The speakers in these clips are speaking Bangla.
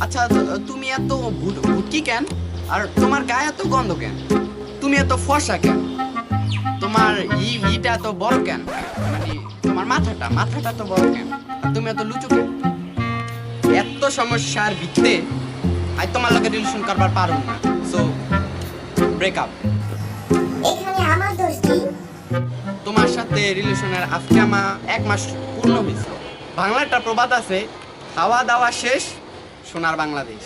আচ্ছা, তুমি এত ভুটকি কেন? আর তোমার গায়ে এত গন্ধ কেন? তুমি এত ফর্সা কেন? তোমার ইটা এত বড় কেন? মানে তোমার মাথাটা তো বড় কেন? তুমি এত লুচু কেন? এত সমস্যার ভিত্তিতে আই তোমার লগে রিলেশন করবার পারুম না। So break up. এখানে আমার দোষ কি? তোমার সাথে রিলেশনের আজকে আমার 1 মাস পূর্ণ হয়েছে। বাংলাটা প্রবাদ আছে, খাওয়া দাওয়া শেষ সোনার বাংলাদেশ।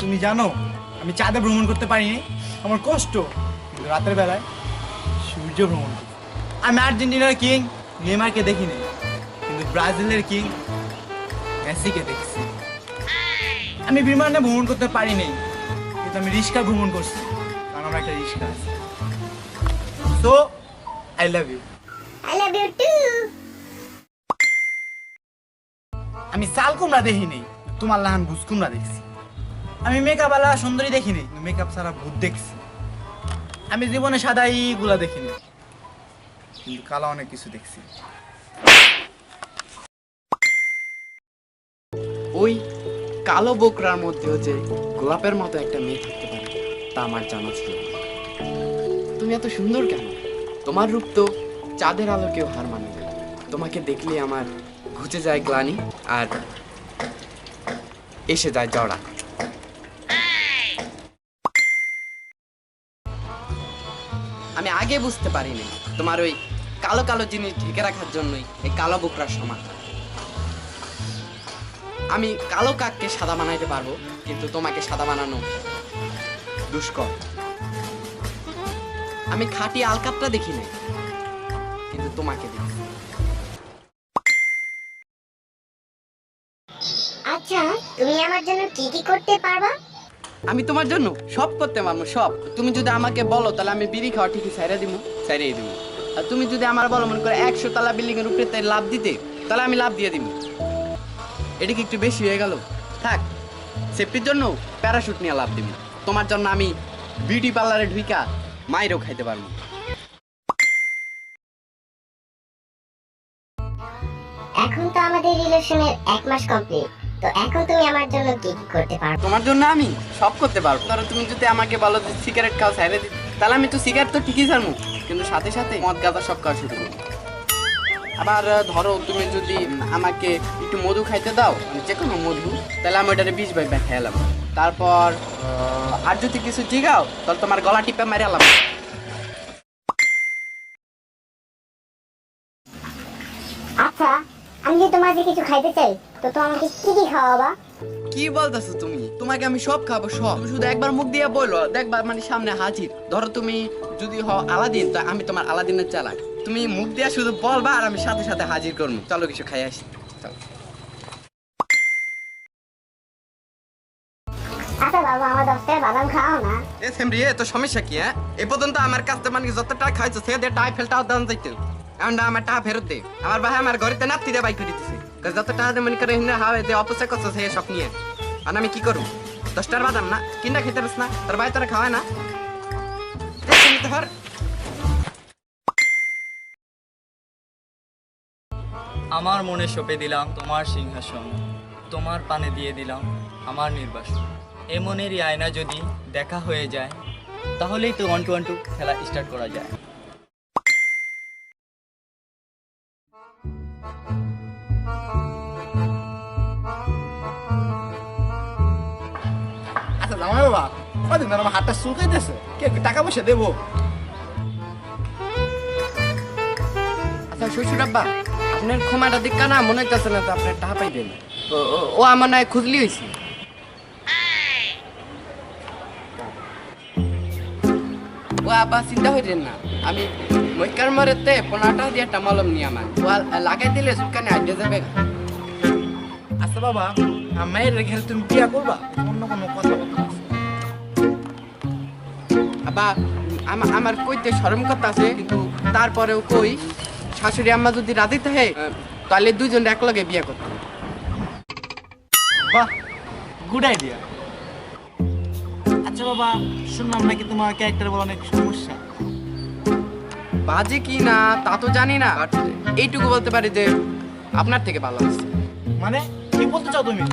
তুমি জানো আমি চাঁদে ভ্রমণ করতে পারিনি, আমার কষ্ট। কিন্তু রাতের বেলায় সূর্য ভ্রমণ করি। আমি আর্জেন্টিনার কিং নেইমারকে দেখিনি, কিন্তু ব্রাজিলের কিং মেসিকে দেখছি। আমি বিমানে ভ্রমণ করতে পারিনি, কিন্তু আমি রিক্সা ভ্রমণ করছি, কারণ আমার একটা রিক্সা আছে। So I love you. I love you too. আমি চাল কুমড়া দেখিনি, তোমার লাহান ভুজ কুমড়া দেখছি। আমি মেকআপ আলা সুন্দরী দেখিনি, মেকআপ ছাড়া ভূত দেখছি। আমি জীবনে সাদাই গুলা দেখিনি, কিন্তু কালো অনেক কিছু দেখছি। ওই কালো বোকরার মধ্যেও যে গোলাপের মতো একটা মেয়ে থাকতে পারে তা আমার জানা ছিল না। তুমি এত সুন্দর কেন? তোমার রূপ তো চাঁদের আলোকেও হার মানে না। তোমাকে দেখলে আমার ঘুচে যায় গ্লানি আর এসে যায় জড়া। আমি আগে বুঝতে পারিনি তোমার ওই কালো কালো জিনিস ঢেকে রাখার জন্যই এই কালো বোকরার সমাধান। আমি কালো কাককে সাদা বানাইতে পারবো, কিন্তু তোমাকে সাদা বানানো দুষ্কর। আমি খাঁটি আলকাতরা দেখি নাই, কিন্তু তোমাকে দেখি। আচ্ছা, তুমি আমার জন্য কি কি করতে পারবা? আমি তোমার জন্য সব করতে পারবো, সব। তুমি যদি আমাকে বলো তাহলে আমি বিড়ি খাওয়া ঠিকই ছাইড়া দিব, ছাইড়িয়ে দিব। আর তুমি যদি আমার বলো মনে করে 100 তলা বিল্ডিং এর উপরে তাই লাভ দিতে, তাহলে আমি লাভ দিয়ে দিব। এটা কি একটু বেশি হয়ে গেল? থাক, সেফটির জন্য প্যারাশুট নিয়ে লাভ দিবি। তোমার জন্য আমি বিউটি পার্লারে ঢুইকা মাইরও খাইতে পারবো। এখন তো আমাদের রিলেশনের 1 মাস কমপ্লিট, তো এখন তুমি আমার জন্য কি কি করতে পারবে? তোমার জন্য আমি সব করতে পারবো। ধরো তুমি যদি আমাকে বলো যে সিগারেট খাও ছাইড়ে দিতে, তাহলে আমি তো সিগারেট তো ঠিকই ছাড়বো, কিন্তু সাথে সাথে মদ গাঁজা সব খাওয়া শুরু করবো। আবার ধরো তুমি যদি আমাকে একটু মধু খাইতে দাও, যে কোনো মধু, তাহলে আমি ওটারে 20 ভাই খাইলাম। তারপর আর যদি কিছু জিগাও তাহলে তোমার গলা টিপে মারিয়ালাম। আচ্ছা, আমি যদি তোমার যে কিছু খাইতে চাই, তো তো আমাকে কি কি খাওয়াবা? কি বলতেছো তুমি? তোমাকে আমি সব খাবো, সব। তুমি শুধু একবার মুখ দিয়ে বলো, দেখবা মানে সামনে হাজির। ধরো তুমি যদি হও আলাদিন, তো আমি তোমার আলাদিনের চালাক। তুমি মুখ দিয়ে শুধু বলবা আর আমি সাথে সাথে হাজির করবো। চলো কিছু খাই আসি, চলো। আচ্ছা বাবা, আমার 10 টাকা বাদাম খাও না? এ সেমরি, এ তো সমস্যা কি? হ্যাঁ, এ পর্যন্ত আমার কাছে মানে যত টাকা খাইছো সে দিয়ে টাই ফেলটাও দান যাইতো। এখন আমার টাকা ফেরত দে। আমার ভাই আমার ঘরেতে নাপতি দিয়ে বাই করে দিতেছে। যত টাকা দিয়ে মনে করে হিন্দা হাওয়ে যে অপচয় করছো সে সব নিয়ে। আর আমি কি করবো? 10 টাকার বাদাম না কিনা খেতে পারিস না? তোর ভাই তোরা খাওয়ায় না? ধর। আমার মনে সঁপে দিলাম তোমার সিংহাসন, তোমার পানে দিয়ে দিলাম আমার নির্বাসন। এ মনেরই আয়না যদি দেখা হয়ে যায়, তাহলেই তো 1 2 খেলা স্টার্ট করা যায়। আচ্ছা জামাই বাবা, কদিন ধরে আমার হাতটা চুলকাইতেছে, কে টাকা পয়সা দেবো? আচ্ছা শ্বশুর আব্বা, আপনার ক্ষমাটা দিকা না মনে হইতেছে না তো আপনার টাকা পাইবেন। ও আমার নয় খুঁজলি হয়েছে। ও আব্বা চিন্তা হইলেন না, আমি মৈকার মারেতে 15 টাকা দিয়ে একটা মলম নিয়ে আমার ও লাগাই দিলে সুকানে আইডিয়া যাবে। বাবা মেয়ের রেখে তুমি বিয়া করবা, অন্য কোনো কথা বলতে আছে? আবা আমার কইতে শরম কথা আছে, কিন্তু তারপরেও কই শাশুড়ি আম্মা যদি রাজি থাকে তাহলে দুজন একলগে বিয়ে করতে। বাহ, গুড আইডিয়া। আচ্ছা বাবা, শুনলাম নাকি তোমার ক্যারেক্টার বলে অনেক সমস্যা। বাজে কি না তা তো জানি না, বাট এইটুকু বলতে পারি যে আপনার থেকে ভালো আছে। মানে কি বলতে চাও তুমি?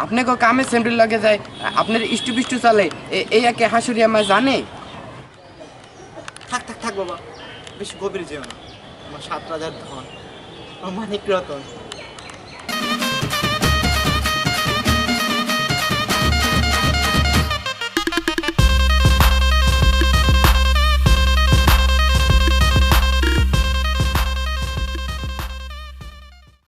আপনাকে কামে সেমরির লগে যায়, আপনার ইষ্টু পিষ্টু চলে, এই একে হাসুরি আমার জানে। থাক থাক থাক বাবা, বেশি গভীরে যেও না। আমার 7 রাজার ধন, আমার মানিক রতন,